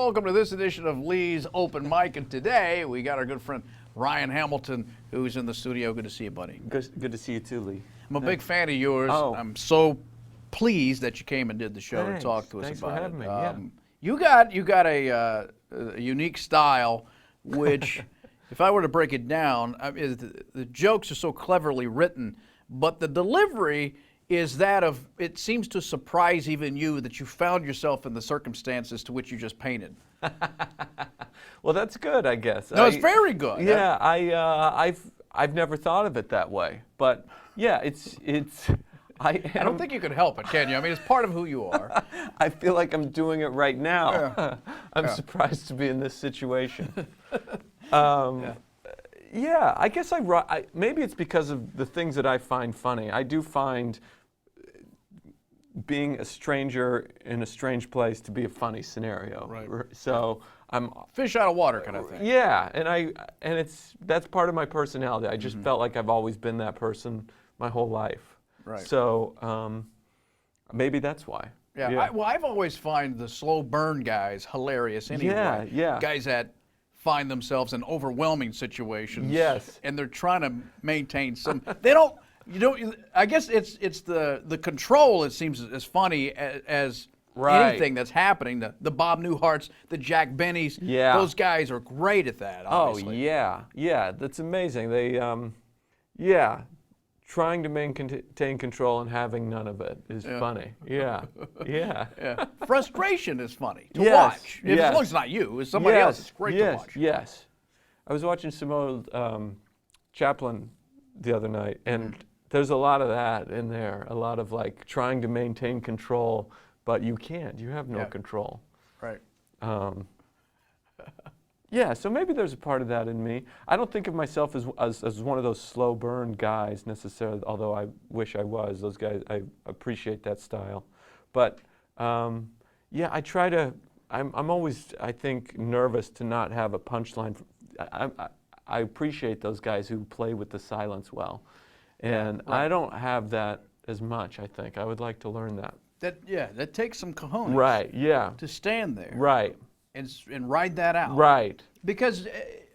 welcome to this edition of Lee's Open Mic, and today we got our good friend Ryan Hamilton, who's in the studio. Good to see you, buddy. Good to see you too, Lee. I'm a big fan of yours. Oh. I'm so pleased that you came and did the show and talked to us Thanks about for having it. me. Yeah. You got a unique style, which, if I were to break it down, the jokes are so cleverly written, but the delivery is that of, it seems to surprise even you that you found yourself in the circumstances to which you just painted. Well, that's good, I guess. No, it's very good. Yeah, I've never thought of it that way, but yeah, it's. I don't think you can help it, can you? I mean, it's part of who you are. I feel like I'm doing it right now. Yeah. I'm surprised to be in this situation. Yeah, I guess maybe it's because of the things that I find funny. I do find being a stranger in a strange place to be a funny scenario. Right. So I'm Fish out of water kind of thing. Yeah, and that's part of my personality. I just felt like I've always been that person my whole life. Right. So maybe that's why. Yeah. I've always find the slow burn guys hilarious anyway. Yeah. Guys that find themselves in overwhelming situations. Yes. And they're trying to maintain some. They don't. You don't. I guess it's the control. It seems as funny as Right. anything that's happening. The Bob Newharts, the Jack Bennys. Yeah. Those guys are great at that. Obviously. Oh yeah, that's amazing. They trying to maintain control and having none of it is funny. Yeah. Yeah. Frustration is funny to Yes, watch. As yes. long as it's not you, it's somebody else. It's great to watch. Yes. I was watching some old Chaplin the other night, and there's a lot of that in there. A lot of like trying to maintain control, but you can't. You have no control. Right. Yeah, so maybe there's a part of that in me. I don't think of myself as one of those slow burn guys necessarily, although I wish I was. Those guys, I appreciate that style. But yeah, I try to, I'm always, I think, nervous to not have a punchline. I appreciate those guys who play with the silence well. And I don't have that as much, I think. I would like to learn that. That takes some cojones. Right, yeah. To stand there. Right. And ride that out. Right. Because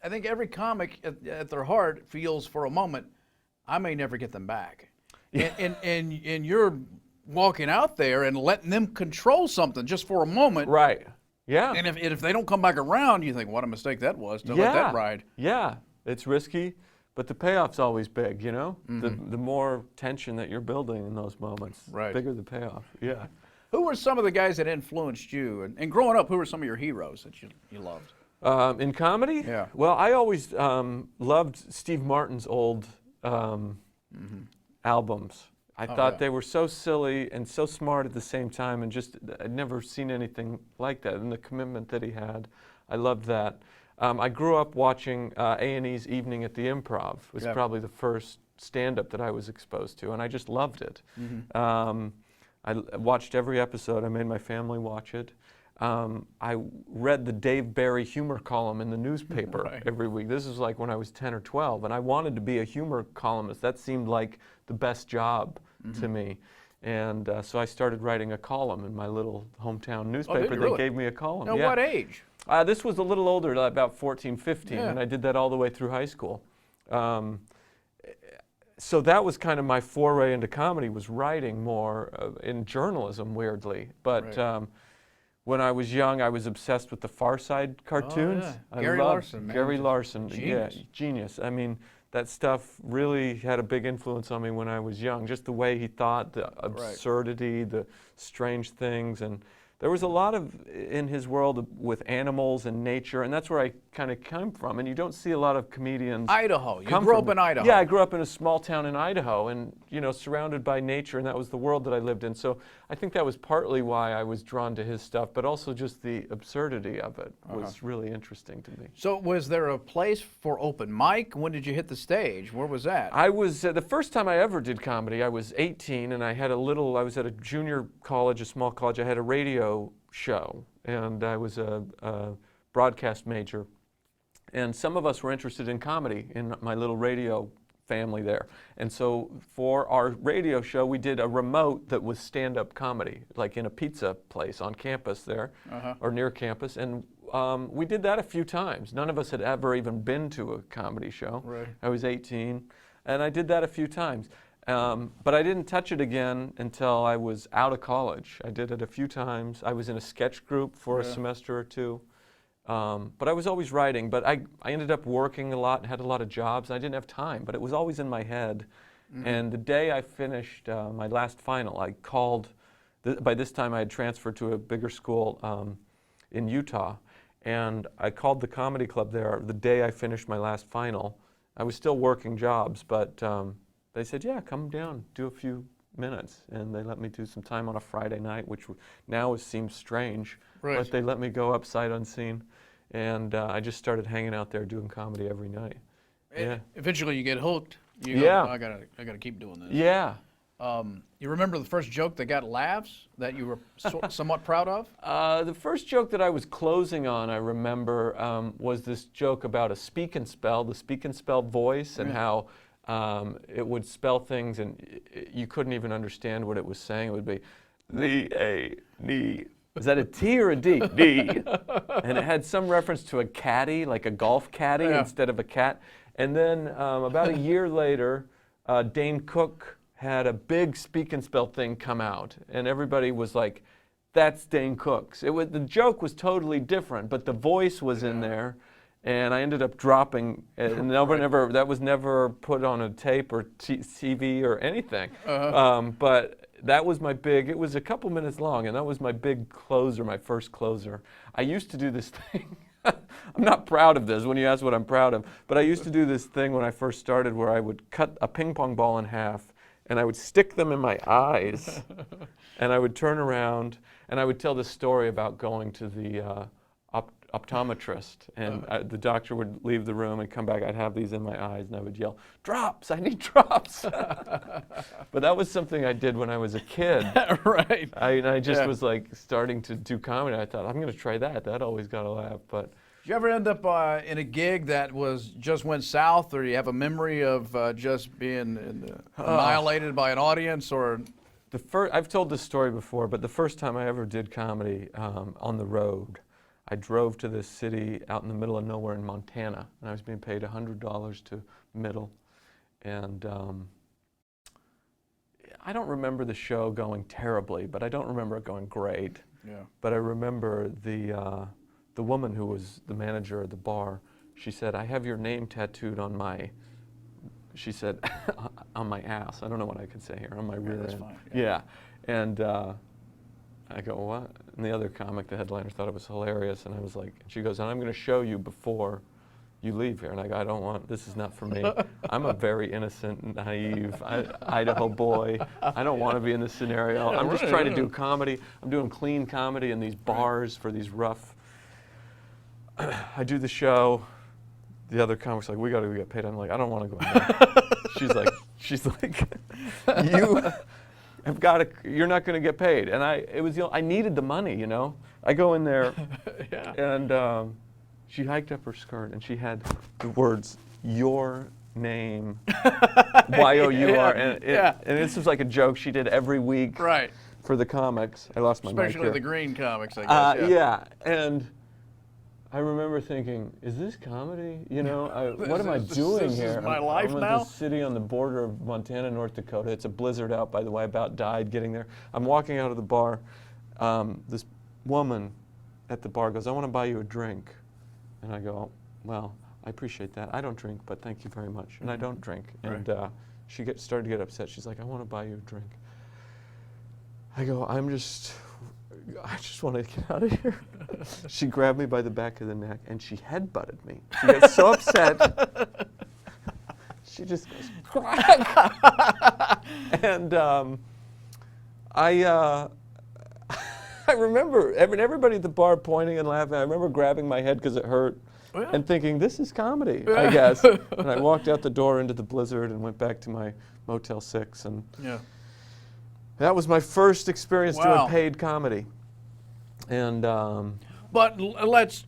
I think every comic at their heart feels for a moment, I may never get them back. And you're walking out there and letting them control something just for a moment. Right. Yeah. And if they don't come back around, you think, what a mistake that was to let that ride. Yeah. It's risky, but the payoff's always big, you know? The more tension that you're building in those moments, the bigger the payoff. Yeah. Who were some of the guys that influenced you? And growing up, who were some of your heroes that you loved? In comedy? Yeah. Well, I always loved Steve Martin's old albums. I thought they were so silly and so smart at the same time, and just I'd never seen anything like that. And the commitment that he had, I loved that. I grew up watching A&E's Evening at the Improv. It was probably the first stand-up that I was exposed to, and I just loved it. I watched every episode. I made my family watch it. I read the Dave Barry humor column in the newspaper every week. This was like when I was 10 or 12, and I wanted to be a humor columnist. That seemed like the best job to me. And so I started writing a column in my little hometown newspaper. They gave me a column. Now, what age? This was a little older, about 14, 15, and I did that all the way through high school. So that was kind of my foray into comedy, was writing more in journalism, weirdly. But when I was young, I was obsessed with the Far Side cartoons. Gary Larson, man. Gary Larson, Genius. yeah, genius. I mean, that stuff really had a big influence on me when I was young. Just the way he thought, the absurdity, the strange things, and there was a lot of in his world with animals and nature, and that's where I kind of come from. And you don't see a lot of comedians. Idaho. You grew up in Idaho. Yeah, I grew up in a small town in Idaho, and surrounded by nature, and that was the world that I lived in. So I think that was partly why I was drawn to his stuff, but also just the absurdity of it was really interesting to me. So was there a place for open mic? When did you hit the stage? Where was that? I was the first time I ever did comedy. I was 18, and I was at a junior college, a small college. I had a radio show, and I was a broadcast major, and some of us were interested in comedy in my little radio family there. And so for our radio show, we did a remote that was stand-up comedy, like in a pizza place on campus there, or near campus. And we did that a few times. None of us had ever even been to a comedy show. Right. I was 18, and I did that a few times. But I didn't touch it again until I was out of college. I did it a few times. I was in a sketch group for a semester or two. But I was always writing. But I ended up working a lot and had a lot of jobs. I didn't have time, but it was always in my head. And the day I finished my last final, I called. By this time, I had transferred to a bigger school in Utah. And I called the comedy club there the day I finished my last final. I was still working jobs, but they said, yeah, come down, do a few minutes. And they let me do some time on a Friday night, which now seems strange. Right. But they let me go up sight unseen. And I just started hanging out there doing comedy every night. Yeah. Eventually you get hooked. You Yeah. go, I gotta keep doing this. Yeah. You remember the first joke that got laughs that you were somewhat proud of? The first joke that I was closing on, I remember, was this joke about a speak and spell, the speak and spell voice, and how it would spell things and you couldn't even understand what it was saying. It would be the A, D. Is that a T or a D? D. And it had some reference to a caddy, like a golf caddy instead of a cat. And then about a year later, Dane Cook had a big speak and spell thing come out, and everybody was like, "That's Dane Cook's." The joke was totally different, but the voice was in there, and I ended up dropping. And that was never put on a tape or TV or anything. But that was my big. It was a couple minutes long, and that was my big closer, my first closer. I used to do this thing. I'm not proud of this when you ask what I'm proud of, but I used to do this thing when I first started where I would cut a ping pong ball in half and I would stick them in my eyes and I would turn around and I would tell this story about going to the optometrist, and the doctor would leave the room and come back. I'd have these in my eyes and I would yell, "Drops, I need drops." But that was something I did when I was a kid. Right. I just was like starting to do comedy. I thought, I'm going to try that. That always got a laugh. But Did you ever end up in a gig that just went south, or do you have a memory of just being annihilated by an audience? Or I've told this story before, but the first time I ever did comedy on the road, I drove to this city out in the middle of nowhere in Montana, and I was being paid $100 to middle. And I don't remember the show going terribly, but I don't remember it going great. Yeah. But I remember the woman who was the manager of the bar. She said, "I have your name tattooed on my," she said, "on my ass." I don't know what I could say here, on my rear that's end. fine. Yeah. And I go, "What?" And the other comic, the headliner, thought it was hilarious. And I was like, she goes, "And I'm going to show you before you leave here." And I go, "I don't want, this is not for me. I'm a very innocent, naive Idaho boy. I don't want to be in this scenario. I'm just trying to do comedy. I'm doing clean comedy in these bars for these rough." I do the show. The other comic's like, "We got to get paid." I'm like, "I don't want to go in there." She's like, "You have got to, you're not going to get paid." And I needed the money, you know. I go in there and she hiked up her skirt and she had the words, "Your name," Y-O-U-R. And this was like a joke she did every week for the comics. I lost my mic especially here. the green comics, I guess. Yeah, and I remember thinking, is this comedy? You know, what am I doing here? This is my life I'm now? in this city on the border of Montana, North Dakota. It's a blizzard out, by the way. I about died getting there. I'm walking out of the bar. This woman at the bar goes, "I want to buy you a drink." And I go, "Well, I appreciate that. I don't drink, but thank you very much." And I don't drink. And she started to get upset. She's like, "I want to buy you a drink." I go, I just want to get out of here." She grabbed me by the back of the neck and she headbutted me. She got so upset. She just goes, "Crack!" And I remember everybody at the bar pointing and laughing. I remember grabbing my head because it hurt and thinking, this is comedy, I guess. And I walked out the door into the blizzard and went back to my Motel 6. And that was my first experience doing paid comedy. And but let's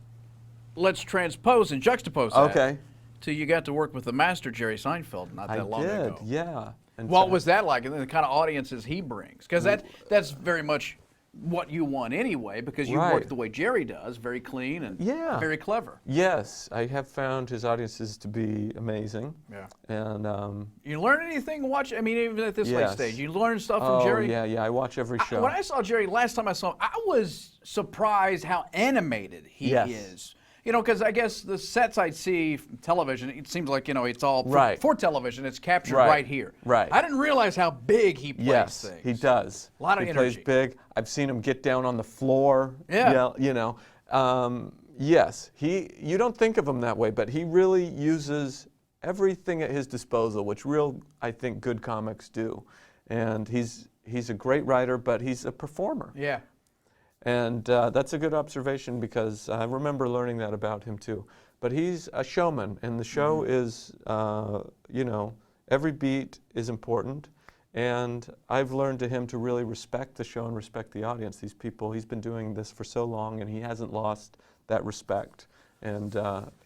transpose and juxtapose that. Okay. So you got to work with the master Jerry Seinfeld not that long ago. Yeah. And What was that like, and the kind of audiences he brings? Because that's very much what you want anyway, because you Right. work the way Jerry does, very clean and Yeah. very clever. Yes, I have found his audiences to be amazing. Yeah. And You learn anything? Watch. I mean, even at this late Yes. stage, you learn stuff oh from Jerry. yeah, I watch every show. When I saw Jerry last time I saw him, I was surprised how animated he Yes. is. You know, because I guess the sets I'd see from television, it seems like, you know, it's all Right. for television. It's captured Right. right here. Right. I didn't realize how big he plays Yes, things. he does. A lot of he energy. plays big. I've seen him get down on the floor. Yeah. Yell, you know. Yes, you don't think of him that way, but he really uses everything at his disposal, which I think good comics do. And he's a great writer, but he's a performer. Yeah. And that's a good observation, because I remember learning that about him too. But he's a showman, and the show is, you know, every beat is important. And I've learned to him to really respect the show and respect the audience. These people, he's been doing this for so long, and he hasn't lost that respect. And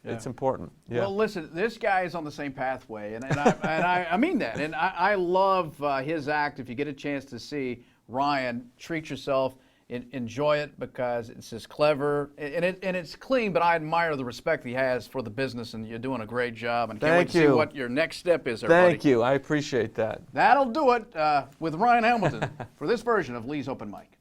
it's important. Yeah. Well, listen, this guy is on the same pathway, and I mean that. And I love his act. If you get a chance to see Ryan, treat yourself. Enjoy it, because it's just clever and it's clean. But I admire the respect he has for the business, and you're doing a great job. And can't wait to see what your next step is, everybody. Thank you. I appreciate that. That'll do it with Ryan Hamilton for this version of Lee's Open Mic.